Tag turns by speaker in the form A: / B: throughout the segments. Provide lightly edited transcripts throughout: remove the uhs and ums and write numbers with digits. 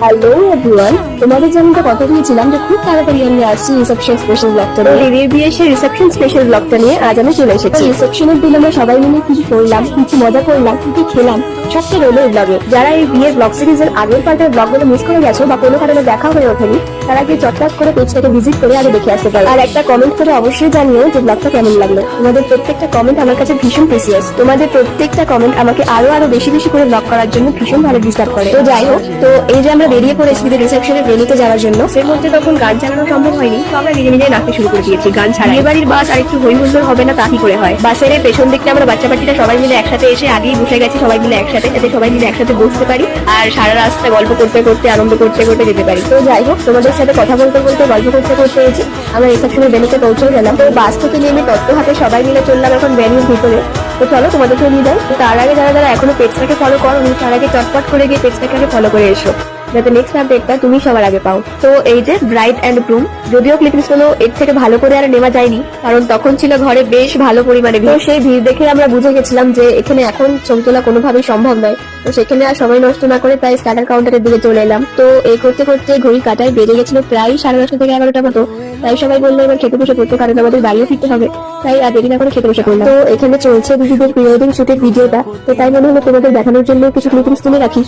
A: Hello everyone, তোমাদের যেমনটা কথা দিয়েছিলাম যে খুব তাড়াতাড়ি আমি আসছি রিসেপশন স্পেশাল ব্লগটা নিয়ে। দিদির বিয়ে সেই রিসেপশন স্পেশাল ব্লগটা নিয়ে আজ আমি চলে এসেছি। রিসেপশনের দিন আমরা সবাই মিলে কিছু করলাম, কিছু মজা করলাম, কিছু খেলাম, সবটা রইলো এই ব্লগে। যারা এই বিয়ের ব্লগ সিরিজের আগের পার্টের ব্লগগুলো মিস করে গেছো বা কোনো কারণে দেখা হয়ে ওঠেনি, তারা কি চটপট করে পেজটাকে ভিজিট করে আগে দেখে আসতে পারো। আর একটা কমেন্ট করে অবশ্যই জানিও যে ব্লগটা কেমন লাগলো। তোমাদের প্রত্যেকটা কমেন্ট আমার কাছে ভীষণ প্রিসিয়াস। তোমাদের প্রত্যেকটা কমেন্ট আমাকে আরো বেশি বেশি করে ব্লগ করার জন্য ভীষণ ভালো ডিস্টার্ব করে। তো যাই হোক, তো এই যে আমরা বেরিয়ে পড়েছি রিসেপশনের ভেন্যুতে যাওয়ার জন্য, এর মধ্যে তখন গান চালানো সম্ভব হয়নি, তো আমরা নিজে নিজে নাচতে শুরু করে দিয়েছি গান ছাড়া। বিয়ে বাড়ির বাস আর একটু হই হুল্লোড় হবে না তা কি করে হয়। বাসের পেছন দিকটা আমরা বাচ্চা পার্টিটা সবাই মিলে একসাথে এসে আগেই বসে গেছি সবাই মিলে একসাথে, যাতে সবাই মিলে একসাথে বসতে পারি আর সারা রাস্তা গল্প করতে করতে আনন্দ করতে করতে যেতে পারি। তো যাই হোক, তোমাদের সাথে কথা বলতে বলতে গল্প করতে করতে এসে আমরা রিসেপশনের ভেন্যুতে পৌঁছে গেলাম। তো বাস থেকে নেমে তত্ত্ব হাতে সবাই মিলে চললাম এখন ভেন্যুর ভিতরে। তো চলো তোমাদেরকে নিয়ে যাই। তার আগে যারা যারা এখনো পেজটাকে ফলো করো, তার আগে চটপট করে গিয়ে পেজটাকে ফলো করে এসো, যাতে নেক্সট আপডেটটা তুমি সবার আগে পাও। তো এই যে ব্রাইড এন্ড গ্রুম, যদিও ক্লিপিংস গুলো এর থেকে ভালো করে আর নেওয়া যায়নি, কারণ তখন ছিল ঘরে বেশ ভালো পরিমাণে ভিড়। সেই ভিড় দেখে আমরা বুঝে গেছিলাম যে এখানে এখন ছবি তোলা কোনোভাবেই সম্ভব নয়। তো সেখানে আর সময় নষ্ট না করে তাই স্টার্টার কাউন্টারের দিকে চলে এলাম। তো এই করতে করতে ঘড়ি কাটায় বেজে গেছিল প্রায় 10:30 থেকে 11টা মতো। তাই সবাই বললো এবার খেতে বসে পড়তো, কারণ আমাদের বাড়িও ফিরতে হবে। তাই আর দেরি না করে খেতে বসে পড়লাম। তো এখানে চলছে দিদিদের প্রি ওয়েডিং শুটের ভিডিওটা, তো তাই মনে হলো তোমাদের দেখানোর জন্য কিছু ক্লিপিংস তুলে রাখি।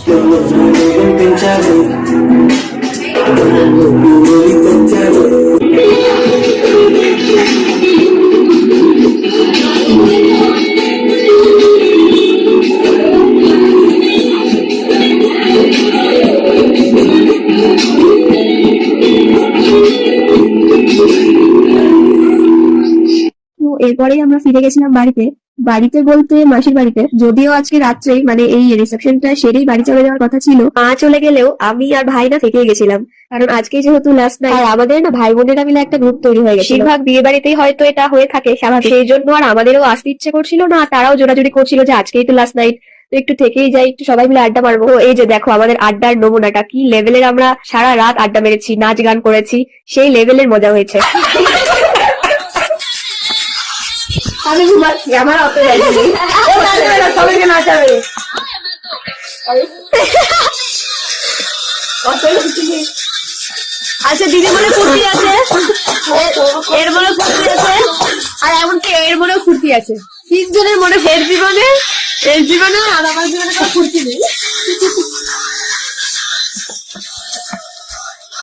A: এরপরেই আমরা ফিরে গেছিলাম বাড়িতে বলতে মাসির বাড়িতে। যদিও আজকে রাত্রে মানে এই রিসেপশনটা সেরেই বাড়ি চলে যাওয়ার কথা ছিল, মা চলে গেলেও আমি আর ভাই না থেকে গেছিলাম, কারণ আজকে যেহেতু লাস্ট নাইট। আর আমাদের না ভাই বোনেরা মিলে একটা গ্রুপ তৈরি হয়ে গেছে। বেশিরভাগ বিয়ে বাড়িতেই হয়তো এটা হয়ে থাকে স্বাভাবিক, সেই জন্য আর আমাদেরও আসতে ইচ্ছে করছিল না, তারাও জোরাজুরি করছিল যে আজকেই তো লাস্ট নাইট, তো একটু থেকেই যাই, একটু সবাই মিলে আড্ডা মারবো। এই যে দেখো আমাদের আড্ডার নমুনাটা কি লেভেলের, আমরা সারা রাত আড্ডা মেরেছি, নাচ গান করেছি, সেই লেভেলের মজা হয়েছে। আমি ঘুমাচ্ছি, আমার অত সবাইকে নাচাবে। আচ্ছা দিদি মনে ফুর্তি আছে, এর মনে ফুর্তি আছে, আর এমনকি এর মনেও ফুর্তি আছে। 3 জনের মনে, এর জীবনে আর আমার জীবনে কোনো ফুর্তি নেই।